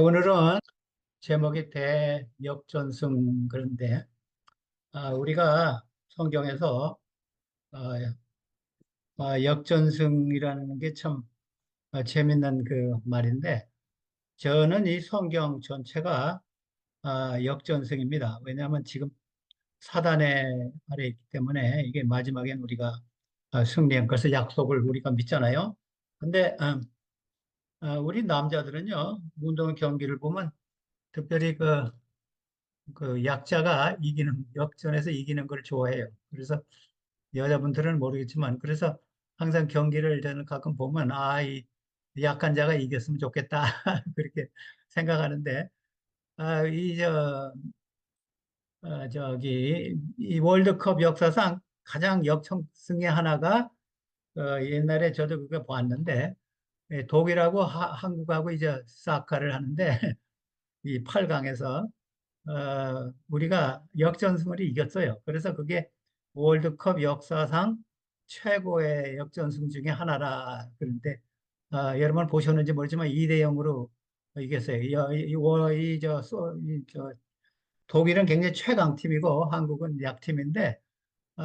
오늘은 제목이 대역전승 그런데 우리가 성경에서 어, 역전승이라는 게 참 재밌는 그 말인데 저는 이 성경 전체가 역전승입니다. 왜냐하면 지금 사단의 아래 있기 때문에 이게 마지막엔 우리가 승리한 것을 약속을 우리가 믿잖아요. 근데 우리 남자들은요 운동 경기를 보면 특별히 그 약자가 이기는, 역전에서 이기는 걸 좋아해요. 그래서 여자분들은 모르겠지만, 그래서 항상 경기를 저는 가끔 보면, 이 약한 자가 이겼으면 좋겠다. 그렇게 생각하는데, 이 월드컵 역사상 가장 역전승의 하나가, 옛날에 저도 그거 봤는데, 독일하고 한국하고 이제 사카를 하는데, 이 8강에서 우리가 역전승을 이겼어요. 그래서 그게 월드컵 역사상 최고의 역전승 중에 하나라. 그런데 여러분 보셨는지 모르지만 2대 0으로 이겼어요. 독일은 굉장히 최강팀이고 한국은 약팀인데 어,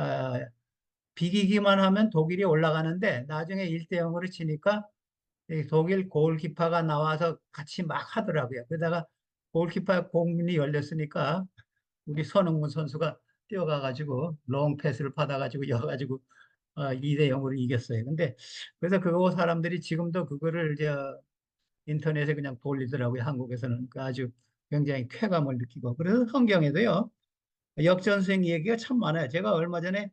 비기기만 하면 독일이 올라가는데 나중에 1대 0으로 치니까 이 독일 골키퍼가 나와서 같이 막 하더라고요. 그러다가 골키퍼 공문이 열렸으니까 우리 손흥민 선수가 뛰어가가지고 롱 패스를 받아가지고 여가지고 2대 0으로 이겼어요. 근데 그래서 그거 사람들이 지금도 그거를 인터넷에 그냥 돌리더라고요. 한국에서는 그 아주 굉장히 쾌감을 느끼고 그래서 성경에도요 역전승 얘기가 참 많아요. 제가 얼마 전에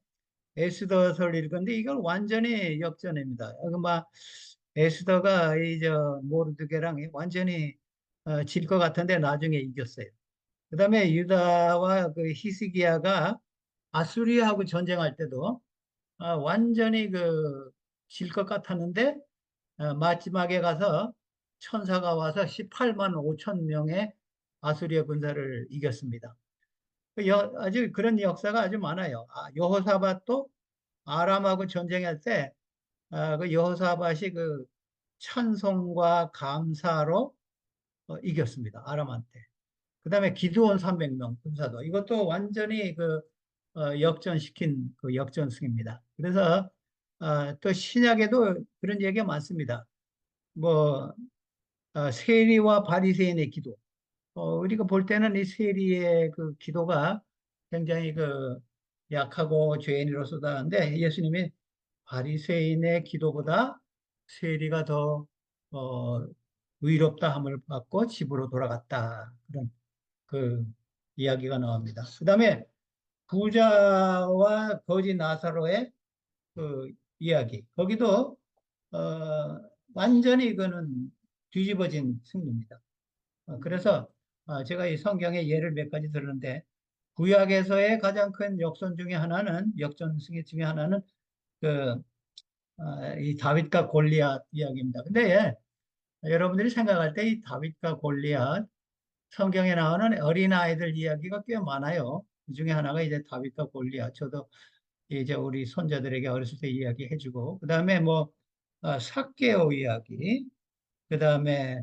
에스더서를 읽었는데 이건 완전히 역전입니다. 그막 에스더가 이 저 모르드게랑 완전히 질 것 같은데 나중에 이겼어요. 그다음에 유다와 그 히스기야가 아수리아하고 전쟁할 때도 완전히 그 질 것 같았는데 마지막에 가서 천사가 와서 18만 5천 명의 아수리아 군사를 이겼습니다. 아주 그런 역사가 아주 많아요. 여호사밧도 아람하고 전쟁할 때 그 여호사밧이 그 찬송과 감사로 이겼습니다. 아람한테. 그다음에 기드온 300명 군사도 이것도 완전히 역전시킨 그 역전승입니다. 그래서 또 신약에도 그런 얘기가 많습니다. 뭐 세리와 바리새인의 기도. 우리가 볼 때는 이 세리의 그 기도가 굉장히 그 약하고 죄인으로서다 하는데 예수님이 바리새인의 기도보다 세리가 더 어, 의롭다 함을 받고 집으로 돌아갔다. 그런 그 이야기가 나옵니다. 그 다음에 부자와 거지 나사로의 그 이야기. 거기도, 완전히 이거는 뒤집어진 승리입니다. 그래서 제가 이 성경의 예를 몇 가지 들었는데, 구약에서의 가장 큰 역전 중에 하나는, 역전승의 중에 하나는 그, 이 다윗과 골리앗 이야기입니다. 근데 여러분들이 생각할 때 이 다윗과 골리앗 성경에 나오는 어린아이들 이야기가 꽤 많아요. 그 중에 하나가 이제 다윗과 골리앗. 저도 이제 우리 손자들에게 어렸을 때 이야기 해주고, 그 다음에 뭐, 삭개오 이야기, 그 다음에,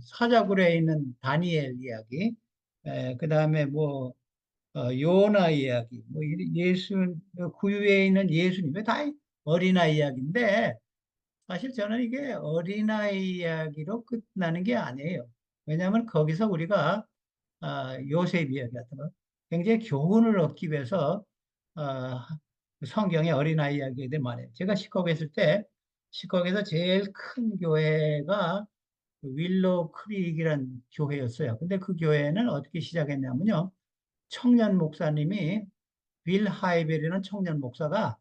사자굴에 있는 다니엘 이야기, 그 다음에 뭐, 요나 이야기, 뭐, 구유에 있는 예수님, 다 어린아이 이야기인데, 사실 저는 이게 어린아이 이야기로 끝나는 게 아니에요. 왜냐하면 거기서 우리가 요셉 이야기 같은 거 굉장히 교훈을 얻기 위해서 아, 성경의 어린아이 이야기들 말이에요. 제가 시카고에 있을 때 시카고에서 제일 큰 교회가 윌로우 크릭이라는 교회였어요. 근데 그 교회는 어떻게 시작했냐면요. 청년 목사님이 빌 하이벨이라는 청년 목사가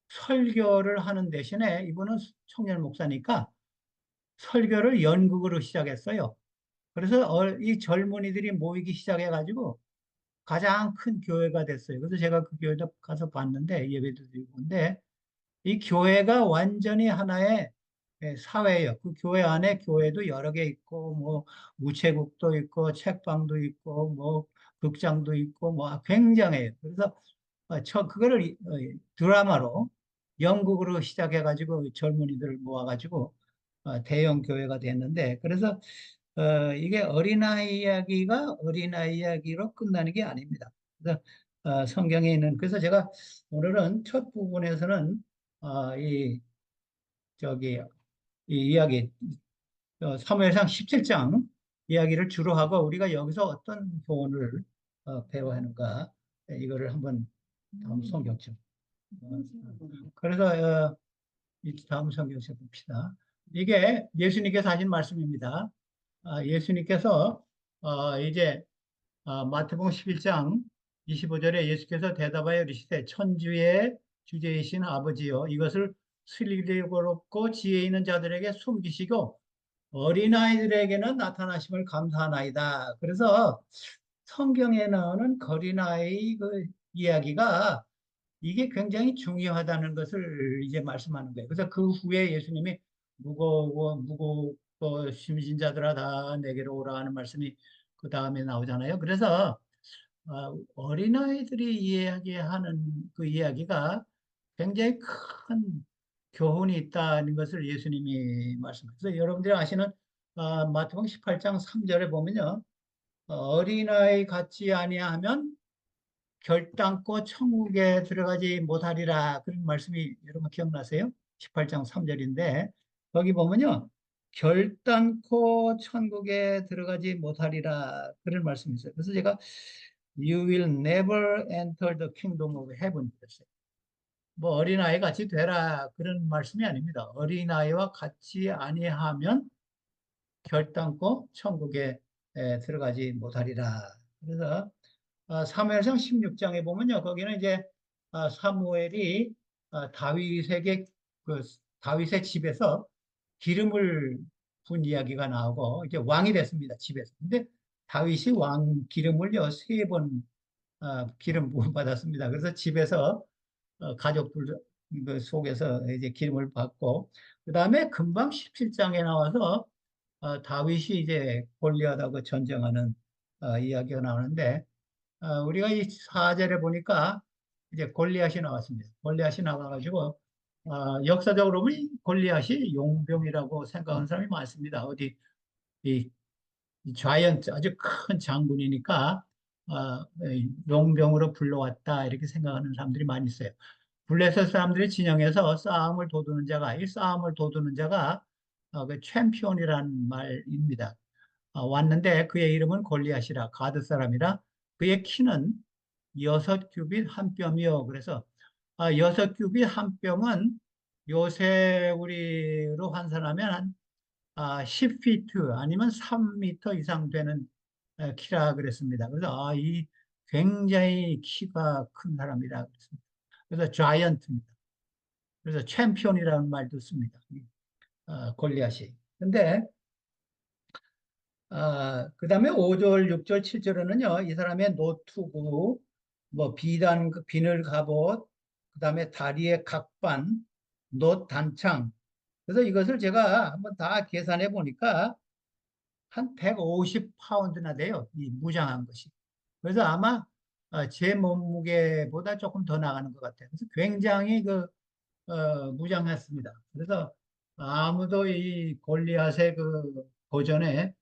설교를 하는 대신에 이분은 청년 목사니까 설교를 연극으로 시작했어요. 그래서 이 젊은이들이 모이기 시작해가지고 가장 큰 교회가 됐어요. 그래서 제가 그 교회도 가서 봤는데 예배도 드리고 근데 이 교회가 완전히 하나의 사회예요. 그 교회 안에 교회도 여러 개 있고 뭐 우체국도 있고 책방도 있고 뭐 극장도 있고 뭐 굉장해요. 그래서 그거를 드라마로 연극으로 시작해가지고 젊은이들을 모아가지고 대형 교회가 됐는데, 그래서 이게 어린아이 이야기가 어린아이 이야기로 끝나는 게 아닙니다. 그래서 성경에 있는, 그래서 제가 오늘은 첫 부분에서는 이 저기 이 이야기 사무엘상 17장 이야기를 주로 하고, 우리가 여기서 어떤 교훈을 배워야 하는가, 이거를 한번 다음 성경책 그래서 이 다음 성경책 봅시다. 이게 예수님께서 하신 말씀입니다. 예수님께서 이제 마태복음 11장 25절에 예수께서 대답하여 이르시되 천주의 주제이신 아버지여, 이것을 슬기롭고 지혜 있는 자들에게 숨기시고 어린아이들에게는 나타나심을 감사하나이다. 그래서 성경에 나오는 어린아이 그 이야기가 이게 굉장히 중요하다는 것을 이제 말씀하는 거예요. 그래서 그 후에 예수님이 무겁고 심진 자들아 다 내게로 오라 하는 말씀이 그 다음에 나오잖아요. 그래서 어린아이들이 이야기하는 그 이야기가 굉장히 큰 교훈이 있다는 것을 예수님이 말씀하셨어요. 여러분들이 아시는 마태복음 18장 3절에 보면요. 어린아이 같지 아니하면 결단코 천국에 들어가지 못하리라. 그런 말씀이 여러분 기억나세요? 18장 3절인데 거기 보면요. 결단코 천국에 들어가지 못하리라. 그런 말씀이 있어요. 그래서 제가 You will never enter the kingdom of heaven 그랬어요. 뭐 어린아이 같이 되라 그런 말씀이 아닙니다. 어린아이와 같이 아니하면 결단코 천국에 들어가지 못하리라. 그래서 사무엘상 16장에 보면요. 거기는 이제 사무엘이 다윗에게 그 다윗의 집에서 기름을 분 이야기가 나오고 이제 왕이 됐습니다. 집에서. 근데 다윗이 왕 기름을요. 3번 기름 부음 받았습니다. 그래서 집에서 가족들 그 속에서 이제 기름을 받고 그다음에 금방 17장에 나와서 다윗이 이제 골리앗하고 전쟁하는 이야기가 나오는데 우리가 이 4절에 보니까 이제 골리앗이 나왔습니다. 골리앗이 나와가지고 역사적으로 보면 골리앗이 용병이라고 생각하는 사람이 많습니다. 어디 이, 이 자이언트 아주 큰 장군이니까 용병으로 불러왔다 이렇게 생각하는 사람들이 많이 있어요. 블레셋 사람들이 진영에서 싸움을 도두는 자가 이 싸움을 도두는 자가 그 챔피언이라는 말입니다. 왔는데 그의 이름은 골리앗이라 가드 사람이라 그의 키는 6규빗 한 뼘이요. 그래서 6규빗 한 뼘은 요새 우리로 환산하면 한 10피트 아니면 3미터 이상 되는 키라 그랬습니다. 그래서 이 굉장히 키가 큰 사람이라 그랬습니다. 그래서 자이언트입니다. 그래서 챔피언이라는 말도 씁니다. 골리앗이. 근데 그다음에 5절, 6절, 7절에는요, 이 사람의 노투구, 뭐 비단, 비늘 갑옷, 그다음에 다리에 각반, 놋 단창. 그래서 이것을 제가 한번 다 계산해 보니까 한 150파운드나 돼요. 이 무장한 것이. 그래서 아마 제 몸무게보다 조금 더 나가는 것 같아요. 그래서 굉장히 무장했습니다. 그래서 아무도 이 골리앗의 그 도전에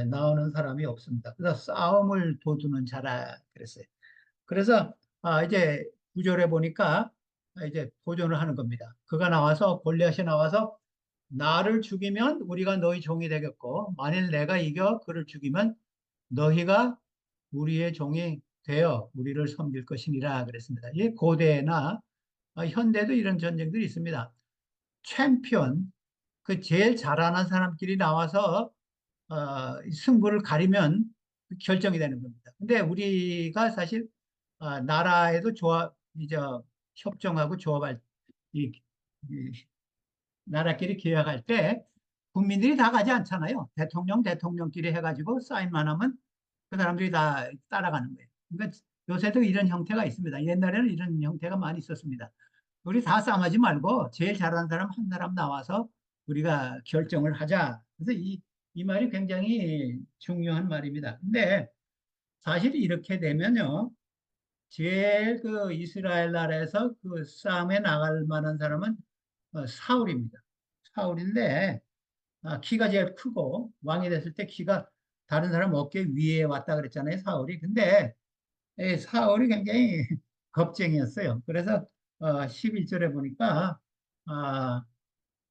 나오는 사람이 없습니다. 그래서 싸움을 도두는 자라 그랬어요. 그래서 이제 구절에 보니까 이제 도전을 하는 겁니다. 그가 나와서 골리앗이 나와서 나를 죽이면 우리가 너희 종이 되겠고 만일 내가 이겨 그를 죽이면 너희가 우리의 종이 되어 우리를 섬길 것이니라 그랬습니다. 이 고대나 현대도 이런 전쟁들이 있습니다. 챔피언, 그 제일 잘하는 사람끼리 나와서 승부를 가리면 결정이 되는 겁니다. 근데 우리가 사실 나라에도 이제 협정하고 조합할 이 나라끼리 계약할 때 국민들이 다 가지 않잖아요. 대통령끼리 해가지고 사인만 하면 그 사람들이 다 따라가는 거예요. 그러니까 요새도 이런 형태가 있습니다. 옛날에는 이런 형태가 많이 있었습니다. 우리 다 싸움하지 말고 제일 잘하는 사람 한 사람 나와서 우리가 결정을 하자. 그래서 이 말이 굉장히 중요한 말입니다. 근데 사실 이렇게 되면요. 제일 그 이스라엘 나라에서 그 싸움에 나갈 만한 사람은 사울입니다. 사울인데 키가 제일 크고 왕이 됐을 때 키가 다른 사람 어깨 위에 왔다 그랬잖아요, 사울이. 근데 사울이 굉장히 겁쟁이였어요. 그래서 11절에 보니까 아,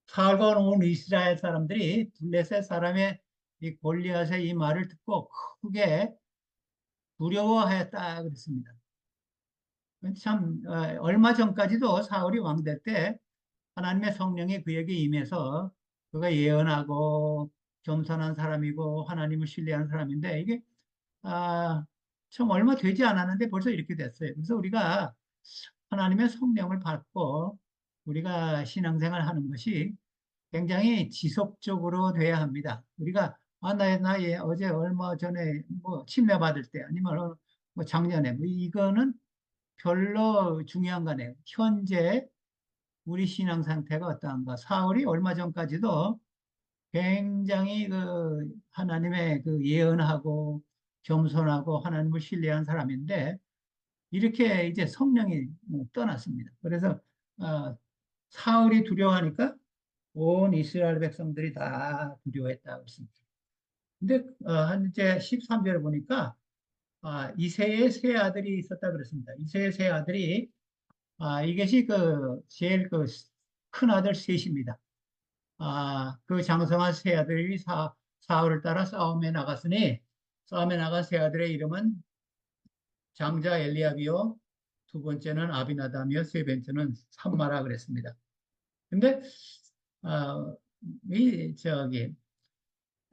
사울과 온 이스라엘 사람들이 둘레셋 사람의 이 골리앗의 이 말을 듣고 크게 두려워하였다 그랬습니다. 참 얼마 전까지도 사울이 왕 될 때 하나님의 성령이 그에게 임해서 그가 예언하고 겸손한 사람이고 하나님을 신뢰하는 사람인데 이게 아, 참 얼마 되지 않았는데 벌써 이렇게 됐어요. 그래서 우리가 하나님의 성령을 받고 우리가 신앙생활 하는 것이 굉장히 지속적으로 돼야 합니다. 우리가 나의 어제 얼마 전에 뭐 침례 받을 때 아니면 뭐 작년에 뭐 이거는 별로 중요한 거네요. 현재 우리 신앙 상태가 어떠한가. 사울이 얼마 전까지도 굉장히 그 하나님의 그 예언하고 겸손하고 하나님을 신뢰한 사람인데 이렇게 이제 성령이 떠났습니다. 그래서 어, 사울이 두려워하니까 온 이스라엘 백성들이 다 두려워했다고 했습니다. 근데 한 이제 13절에 보니까 이새의 세 아들이 있었다 그랬습니다. 이새의 세 아들이 이것이 그 제일 그 큰 아들 셋입니다. 그 장성한 세 아들이 사울을 따라 싸움에 나간 세 아들의 이름은 장자 엘리압이요, 두 번째는 아비나담이요, 세 번째는 삼마라 그랬습니다. 근데 어, 이 저기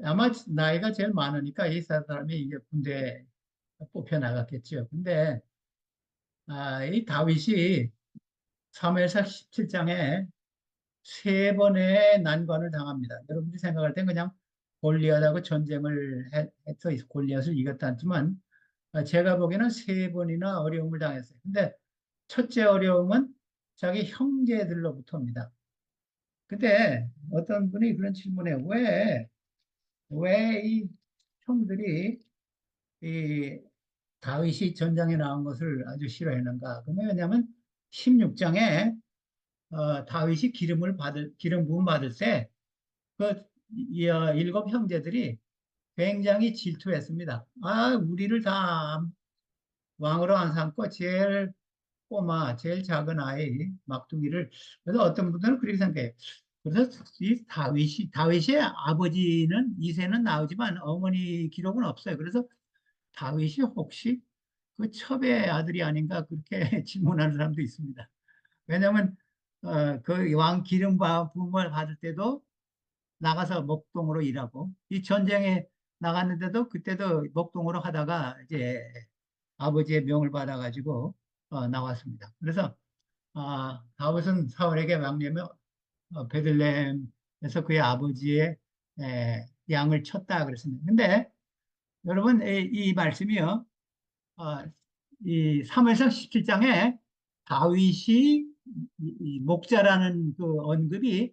아마 나이가 제일 많으니까 이 사람이 이제 군대 뽑혀 나갔겠죠. 근데 이 다윗이 사무엘상 17장에 세 번의 난관을 당합니다. 여러분들이 생각할 땐 그냥 골리앗하고 전쟁을 해서 골리앗을 이겼다 하지만 제가 보기에는 세 번이나 어려움을 당했어요. 근데 첫째 어려움은 자기 형제들로부터입니다. 근데 어떤 분이 그런 질문에 왜 이 형들이 이 다윗이 전장에 나온 것을 아주 싫어했는가? 그러면 왜냐하면 16장에 다윗이 기름 부음 받을 때 그 일곱 형제들이 굉장히 질투했습니다. 우리를 다 왕으로 안 삼고 제일 작은 아이 막둥이를 그래서 어떤 분들은 그렇게 생각해요. 그래서 이 다윗의 아버지는 이세는 나오지만 어머니 기록은 없어요. 그래서 다윗이 혹시 그 첩의 아들이 아닌가 그렇게 질문하는 사람도 있습니다. 왜냐하면 그 왕 기름 부음을 받을 때도 나가서 목동으로 일하고 이 전쟁에 나갔는데도 그때도 목동으로 하다가 이제 아버지의 명을 받아가지고 나왔습니다. 그래서 다윗은 사울에게 왕래며 베들레헴에서 그의 아버지의 양을 쳤다 그랬습니다. 근데 여러분 이 말씀이요. 이 사무엘상 17장에 다윗이 이 목자라는 그 언급이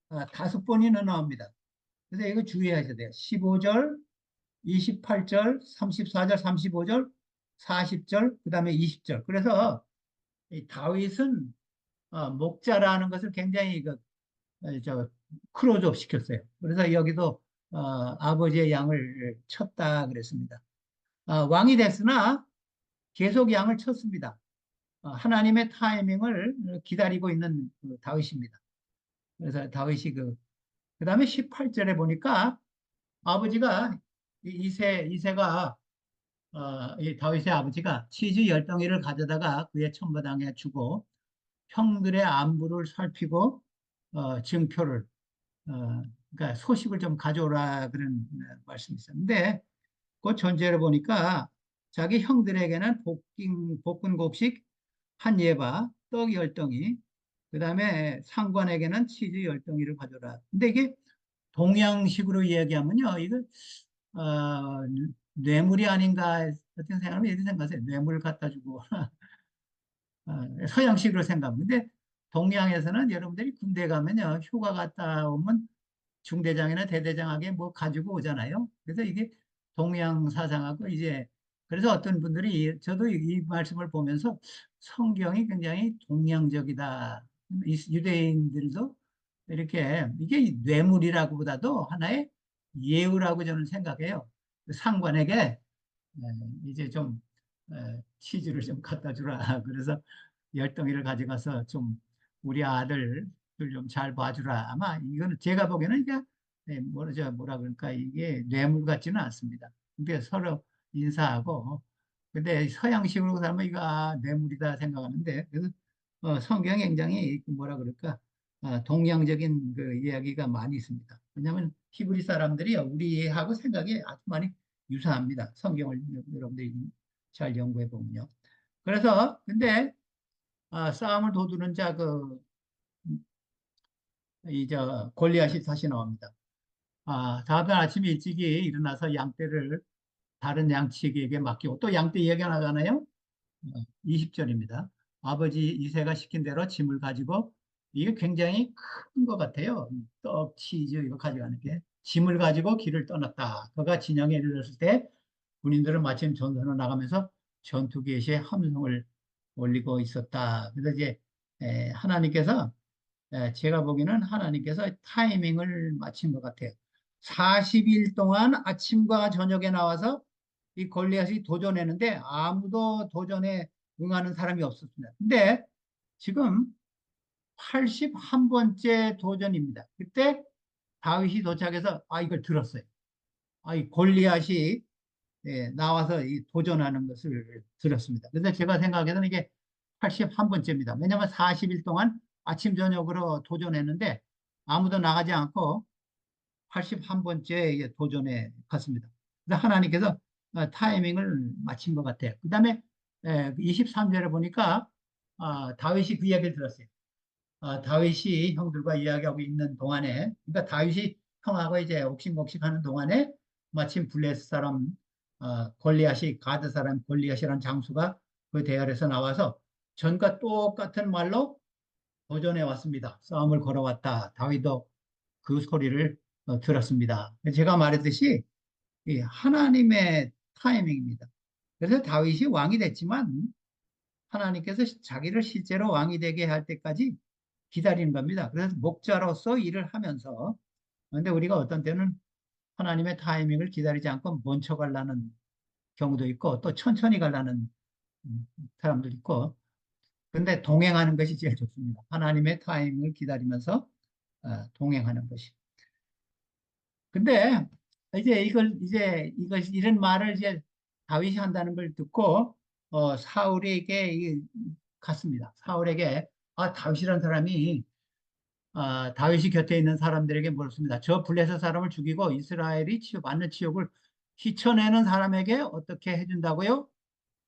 5번이나 나옵니다. 그래서 이거 주의하셔야 돼요. 15절, 28절, 34절, 35절, 40절, 그 다음에 20절. 그래서 이 다윗은 목자라는 것을 굉장히 크로즈업 시켰어요. 그래서 여기도 아버지의 양을 쳤다 그랬습니다. 왕이 됐으나 계속 양을 쳤습니다. 하나님의 타이밍을 기다리고 있는 그 다윗입니다. 그래서 다윗이 그 다음에 18절에 보니까 아버지가 이세가 이 다윗의 아버지가 치즈 10덩이를 가져다가 그의 천부장에 주고 형들의 안부를 살피고 증표를 그러니까 소식을 좀 가져오라 그런 말씀이 있었는데 그 전제를 보니까 자기 형들에게는 볶은 곡식 한 예바, 떡 10덩이, 그 다음에 상관에게는 치즈 10덩이를 가져라. 근데 이게 동양식으로 이야기하면요, 이거 어, 뇌물이 아닌가 어떤 생각하면 이렇게 생각하세요. 뇌물 갖다 주고 서양식으로 생각하면. 근데 동양에서는 여러분들이 군대 가면요, 휴가 갔다 오면 중대장이나 대대장에게 뭐 가지고 오잖아요. 그래서 이게 동양 사상하고 이제 그래서 어떤 분들이 저도 이 말씀을 보면서 성경이 굉장히 동양적이다. 유대인들도 이렇게 이게 뇌물이라고보다도 하나의 예우라고 저는 생각해요. 상관에게 이제 좀 치즈를 좀 갖다 주라. 그래서 열덩이를 가져가서 좀 우리 아들을 좀 잘 봐주라. 아마 이거는 제가 보기에는 이게 뭐라 그럴까 이게 뇌물 같지는 않습니다. 근데 서로 인사하고 근데 서양식으로 살면 이거 뇌물이다 생각하는데 그래서 성경에 굉장히 그 뭐라 그럴까 동양적인 그 이야기가 많이 있습니다. 왜냐하면 히브리 사람들이 우리하고 생각이 아주 많이 유사합니다. 성경을 여러분들이 잘 연구해 보면요. 그래서 근데 싸움을 도두는 자 이제 골리앗이 다시 나옵니다. 다음날 아침에 일찍이 일어나서 양떼를 다른 양치기에게 맡기고 또 양떼 이야기가 나잖아요. 20절입니다. 아버지 이새가 시킨 대로 짐을 가지고 이게 굉장히 큰 것 같아요. 떡, 치즈 이거 가져가는 게 짐을 가지고 길을 떠났다. 그가 진영에 이르렀을 때 군인들은 마침 전선을 나가면서 전투 개시에 함성을 올리고 있었다. 그래서 이제 하나님께서 제가 보기에는 하나님께서 타이밍을 맞춘 것 같아요. 40일 동안 아침과 저녁에 나와서 이 골리앗이 도전했는데 아무도 도전에 응하는 사람이 없었습니다. 근데 지금 81번째 도전입니다. 그때 다윗이 도착해서 이걸 들었어요. 이 골리앗이 나와서 이 도전하는 것을 들었습니다. 그래서 제가 생각해서는 이게 81번째입니다. 왜냐하면 40일 동안 아침 저녁으로 도전했는데 아무도 나가지 않고 81번째 도전에 갔습니다. 그래서 하나님께서 타이밍을 맞춘 것 같아요. 그 다음에 23절에 보니까 다윗이 그 이야기를 들었어요. 다윗이 형들과 이야기하고 있는 동안에, 그러니까 다윗이 형하고 이제 옥신복신하는 동안에 마침 블레스 사람 골리앗이 가드 사람 골리앗이라는 장수가 그 대열에서 나와서 전과 똑같은 말로 도전해 왔습니다. 싸움을 걸어왔다. 다윗도 그 소리를 들었습니다. 제가 말했듯이 이 하나님의 타이밍입니다. 그래서 다윗이 왕이 됐지만 하나님께서 자기를 실제로 왕이 되게 할 때까지 기다리는 겁니다. 그래서 목자로서 일을 하면서 근데 우리가 어떤 때는 하나님의 타이밍을 기다리지 않고 먼저 가려는 경우도 있고 또 천천히 가려는 사람도 있고 근데 동행하는 것이 제일 좋습니다. 하나님의 타이밍을 기다리면서 동행하는 것이. 근데 이걸 이런 말을 이제 다윗이 한다는 걸 듣고 사울에게 갔습니다. 사울에게 다윗이라는 사람이 다윗이 곁에 있는 사람들에게 물었습니다. 저 블레셋 사람을 죽이고 이스라엘이 받는 치욕을 희쳐내는 사람에게 어떻게 해준다고요?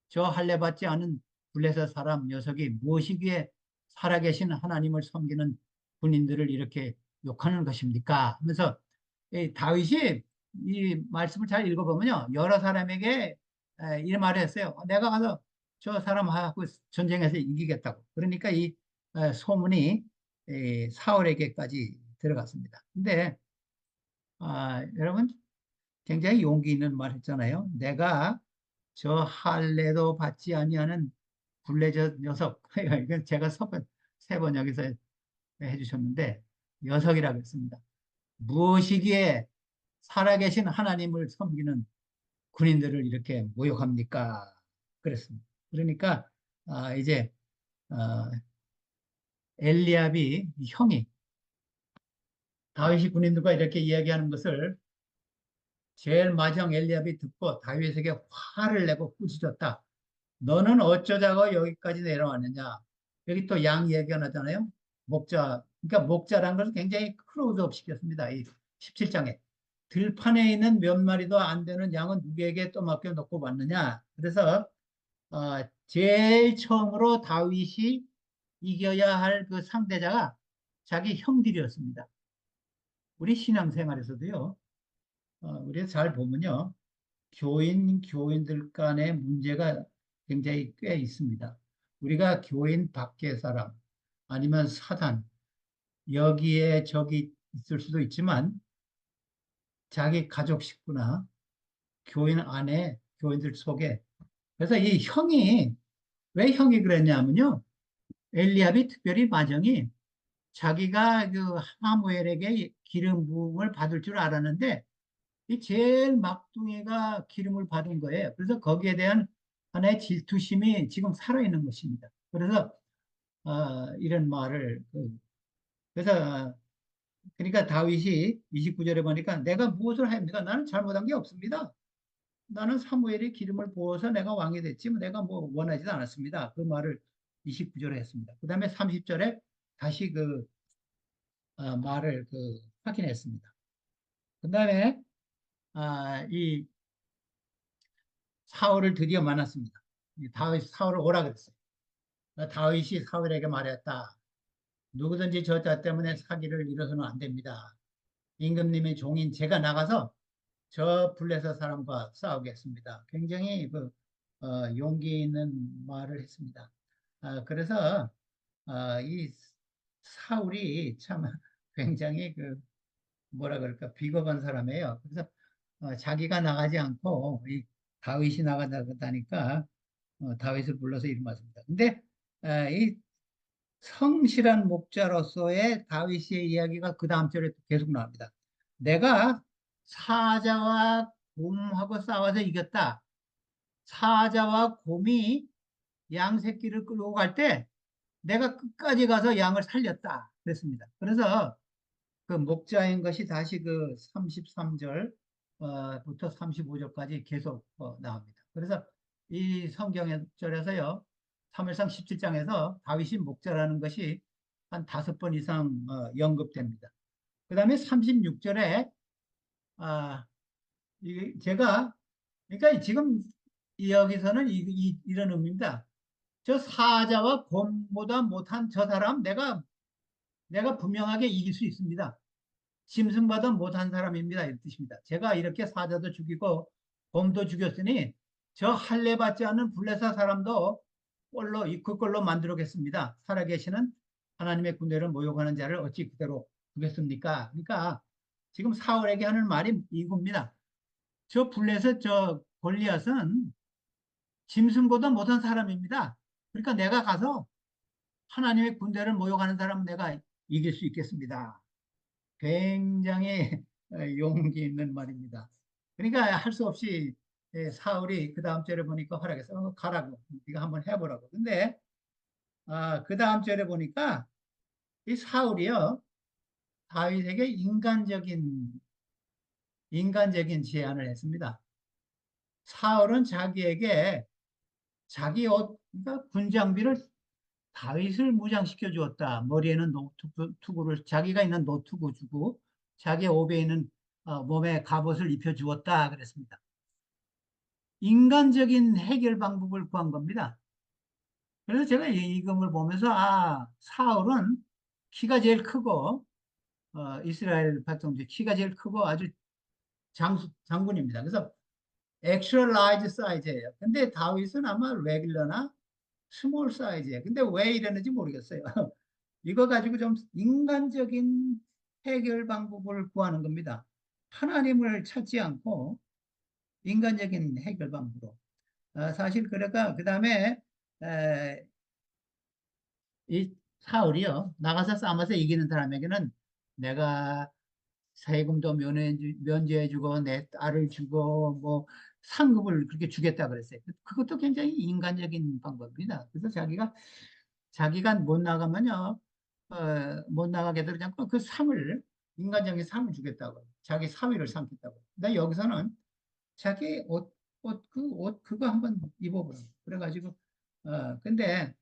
저 할례 받지 않은 블레셋 사람 녀석이 무엇이기에 살아계신 하나님을 섬기는 군인들을 이렇게 욕하는 것입니까? 하면서 이 다윗이 이 말씀을 잘 읽어보면요. 여러 사람에게 이 말을 했어요. 내가 가서 저 사람하고 전쟁에서 이기겠다고. 그러니까 이 소문이 사울에게까지 들어갔습니다. 근데 여러분 굉장히 용기 있는 말 했잖아요. 내가 저 할례도 받지 아니하는 굴레저 녀석. 이건 제가 세 번 여기서 해주셨는데 녀석이라고 했습니다. 무엇이기에 살아계신 하나님을 섬기는 군인들을 이렇게 모욕합니까? 그랬습니다. 그러니까 이제 아, 엘리압이 형이 다윗이 군인들과 이렇게 이야기하는 것을 제일 마지막 엘리압이 듣고 다윗에게 화를 내고 꾸짖었다. 너는 어쩌자고 여기까지 내려왔느냐? 여기 또 양 얘기가 나잖아요. 목자. 그러니까 목자라는 것을 굉장히 클로즈업 시켰습니다. 이 17장에. 들판에 있는 몇 마리도 안 되는 양은 누구에게 또 맡겨놓고 왔느냐? 그래서 제일 처음으로 다윗이 이겨야 할 그 상대자가 자기 형들이었습니다. 우리 신앙생활에서도요. 우리가 잘 보면요. 교인들 간의 문제가 굉장히 꽤 있습니다. 우리가 교인 밖의 사람 아니면 사단 여기에 적이 있을 수도 있지만 자기 가족 식구나 교인 안에 교인들 속에 그래서 이 형이 왜 형이 그랬냐면요. 엘리압이 특별히 마정이 자기가 그 하무엘에게 기름 부음을 받을 줄 알았는데 이 제일 막둥이가 기름을 받은 거예요. 그래서 거기에 대한 하나의 질투심이 지금 살아있는 것입니다. 그래서 이런 말을 그래서 그러니까 다윗이 29절에 보니까 내가 무엇을 합니까? 나는 잘못한 게 없습니다. 나는 사무엘이 기름을 부어서 내가 왕이 됐지 뭐 내가 뭐 원하지도 않았습니다. 그 말을 29절에 했습니다. 그 다음에 30절에 다시 말을 확인했습니다. 그 다음에 이 사울을 드디어 만났습니다. 다윗 사울을 오라 그랬어요. 다윗이 사울에게 말했다. 누구든지 저자 때문에 사기를 이뤄서는 안 됩니다. 임금님의 종인 제가 나가서 저 블레셋 사람과 싸우겠습니다. 굉장히 용기 있는 말을 했습니다. 그래서 이 사울이 참 굉장히 뭐라 그럴까 비겁한 사람이에요. 그래서 자기가 나가지 않고 이 다윗이 나가다니까 다윗을 불러서 이름하십니다. 근데 이 성실한 목자로서의 다윗의 이야기가 그 다음 절에 계속 나옵니다. 내가 사자와 곰하고 싸워서 이겼다. 사자와 곰이 양 새끼를 끌고 갈 때 내가 끝까지 가서 양을 살렸다. 그랬습니다. 그래서 그 목자인 것이 다시 그 33절부터 35절까지 계속 나옵니다. 그래서 이 성경절에서요, 사무엘상 17장에서 다윗이 목자라는 것이 한 5번 이상 언급됩니다. 그 다음에 36절에 제가 그러니까 지금 여기서는 이런 의미입니다. 저 사자와 곰보다 못한 저 사람 내가 분명하게 이길 수 있습니다. 짐승보다 못한 사람입니다. 이 뜻입니다. 제가 이렇게 사자도 죽이고 곰도 죽였으니 저 할례 받지 않는 블레셋 사람도 그걸로 만들겠습니다. 살아계시는 하나님의 군대를 모욕하는 자를 어찌 그대로 두겠습니까? 그러니까 지금 사울에게 하는 말이 이겁니다. 저 블레셋 저 골리앗은 짐승보다 못한 사람입니다. 그러니까 내가 가서 하나님의 군대를 모욕하는 사람은 내가 이길 수 있겠습니다. 굉장히 용기 있는 말입니다. 그러니까 할 수 없이 사울이 그 다음 절에 보니까 허락해서 가라고 네가 한번 해보라고. 근데 그 다음 절에 보니까 이 사울이요 다윗에게 인간적인 제안을 했습니다. 사울은 자기에게 자기 옷, 그러니까 군장비를 다윗을 무장시켜 주었다. 머리에는 노트구를 자기가 있는 노트구 주고 자기 옷에 있는 몸에 갑옷을 입혀 주었다. 그랬습니다. 인간적인 해결 방법을 구한 겁니다. 그래서 제가 이 점을 보면서 사울은 키가 제일 크고 이스라엘 백성 중 키가 제일 크고 아주 장군입니다. 그래서 엑스트라 라지 사이즈예요. 근데 다윗은 아마 레귤러나 스몰 사이즈예요. 근데 왜 이랬는지 모르겠어요. 이거 가지고 좀 인간적인 해결 방법을 구하는 겁니다. 하나님을 찾지 않고 인간적인 해결 방법으로. 사실 그러니까 그 다음에 이 사울이요 나가서 싸움에서 이기는 사람에게는 내가 세금도 면제해주고 내 딸을 주고 뭐 상급을 그렇게 주겠다 그랬어요. 그것도 굉장히 인간적인 방법입니다. 그래서 자기가 못 나가면요 못 나가게 되지 않고 그 상을 인간적인 상을 주겠다고 자기 사위를 삼겠다고. 근데 여기서는 자기 옷 그거 한번 입어보라. 그래가지고 근데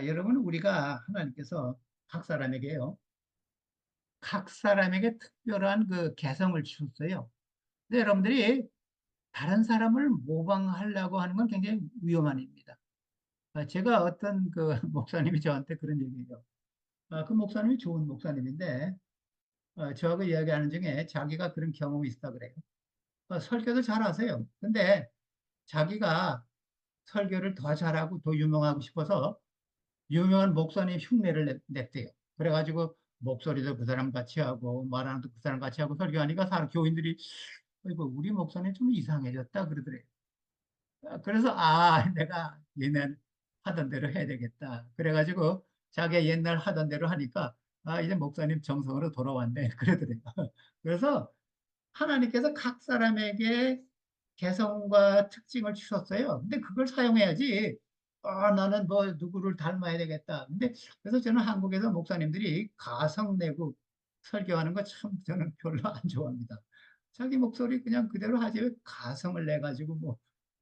여러분 우리가 하나님께서 각 사람에게요 각 사람에게 특별한 그 개성을 주셨어요. 근데 여러분들이 다른 사람을 모방하려고 하는 건 굉장히 위험한 일입니다. 제가 어떤 그 목사님이 저한테 그런 얘기해요. 그 목사님이 좋은 목사님인데 저하고 이야기하는 중에 자기가 그런 경험이 있다 그래요. 설교도 잘하세요. 근데 자기가 설교를 더 잘하고 더 유명하고 싶어서 유명한 목사님 흉내를 냈대요. 그래가지고 목소리도 그 사람 같이 하고 말하는 도 그 사람 같이 하고 설교하니까 사람 교인들이 이거 우리 목사님 좀 이상해졌다 그러더래요. 그래서 내가 얘네 하던 대로 해야 되겠다. 그래가지고 자기 옛날 하던 대로 하니까 아, 이제 목사님 정성으로 돌아왔네. 그러더래요. 그래서 하나님께서 각 사람에게 개성과 특징을 주셨어요. 근데 그걸 사용해야지. 아, 나는 뭐 누구를 닮아야 되겠다. 근데 그래서 저는 한국에서 목사님들이 가성 내고 설교하는 거 참 저는 별로 안 좋아합니다. 자기 목소리 그냥 그대로 하지 왜 가성을 내 가지고 뭐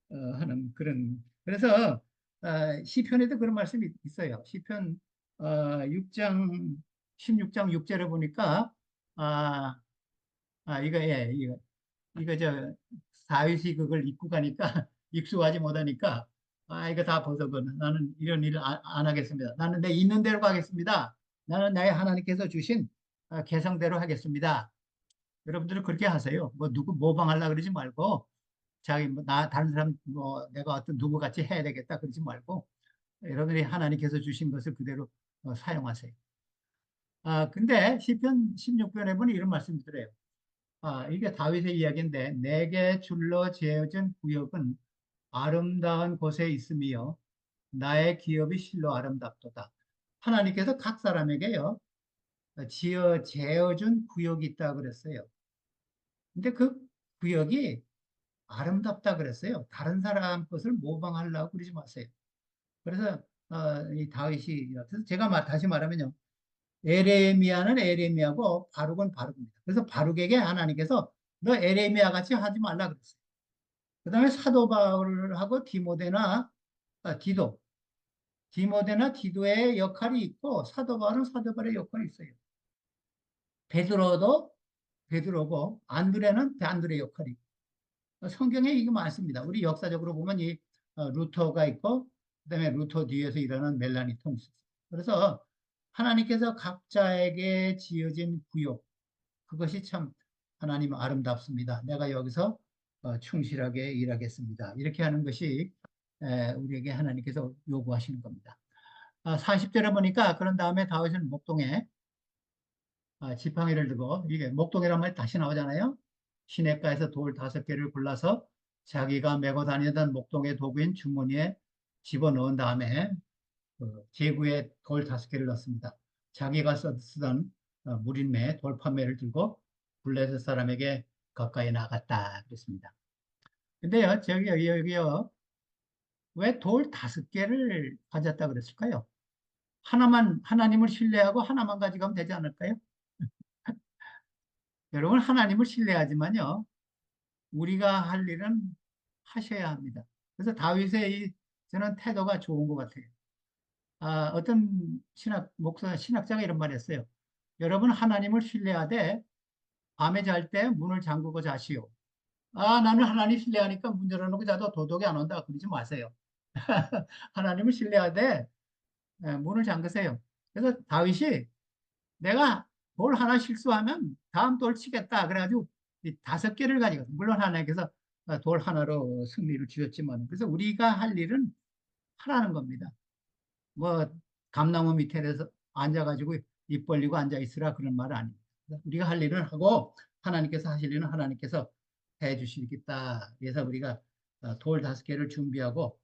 하는 그런. 그래서 시편에도 그런 말씀이 있어요. 시편 6장 16장 6절에 보니까 아, 이거 예, 이거 저 다윗이 그걸 입고 가니까 익숙하지 못하니까 아 이거 다 벗어버 나는 이런 일을 안 하겠습니다. 나는 내 있는 대로 가겠습니다. 나는 나의 하나님께서 주신 개성대로 하겠습니다. 여러분들은 그렇게 하세요. 뭐 누구 모방하려고 그러지 말고 자기 뭐 나 다른 사람 뭐 내가 어떤 누구 같이 해야 되겠다 그러지 말고 여러분들이 하나님께서 주신 것을 그대로 사용하세요. 근데 시편 16편에 보니 이런 말씀이 들어요. 이게 다윗의 이야기인데 내게 줄로 지어진 구역은 아름다운 곳에 있으며 나의 기업이 실로 아름답도다. 하나님께서 각 사람에게요 재어준 구역이 있다 그랬어요. 근데 그 구역이 아름답다 그랬어요. 다른 사람 것을 모방하려고 그러지 마세요. 그래서 이 다윗이 그래서 제가 다시 말하면요. 에레미야는 에레미야고 바룩은 바룩입니다. 그래서 바룩에게 하나님께서 너 에레미야 같이 하지 말라 그랬어요. 그다음에 사도 바울하고 디도, 디모데나 디도의 역할이 있고 사도 바울은 사도 바울의 역할이 있어요. 베드로도 베드로고 안드레는 안드레 역할이 있고 성경에 이게 많습니다. 우리 역사적으로 보면 이 루터가 있고 그다음에 루터 뒤에서 일어난 멜라니 톰스. 그래서 하나님께서 각자에게 지어진 구역 그것이 참 하나님 아름답습니다. 내가 여기서 충실하게 일하겠습니다. 이렇게 하는 것이 우리에게 하나님께서 요구하시는 겁니다. 40절에 보니까 그런 다음에 다윗은 목동에 지팡이를 들고 이게 목동이란 말이 다시 나오잖아요. 시냇가에서 돌 5개를 골라서 자기가 메고 다니던 목동의 도구인 주머니에 집어넣은 다음에 제구에 돌 5개를 넣습니다. 자기가 쓰던 무린매 돌판매를 들고 블레셋 사람에게 가까이 나갔다 그랬습니다. 근데요, 여기요, 왜 돌 5개를 가졌다 그랬을까요? 하나만, 하나님을 신뢰하고 하나만 가져가면 되지 않을까요? 여러분, 하나님을 신뢰하지만요, 우리가 할 일은 하셔야 합니다. 그래서 다윗의 저는 태도가 좋은 것 같아요. 어떤 신학자가 이런 말 했어요. 여러분, 하나님을 신뢰하되 밤에 잘 때 문을 잠그고 자시오. 나는 하나님 신뢰하니까 문 열어놓고 자도 도둑이 안 온다. 그러지 마세요. 하나님을 신뢰하되 문을 잠그세요. 그래서 다윗이 내가 돌 하나 실수하면 다음 돌 치겠다. 그래가지고 이 5개를 가지고 물론 하나님께서 돌 하나로 승리를 주셨지만 그래서 우리가 할 일은 하라는 겁니다. 뭐 감나무 밑에서 앉아가지고 입 벌리고 앉아 있으라 그런 말 아닙니다. 우리가 할 일은 하고 하나님께서 하실 일은 하나님께서 해 주시겠다. 그래서 우리가 돌 5개를 준비하고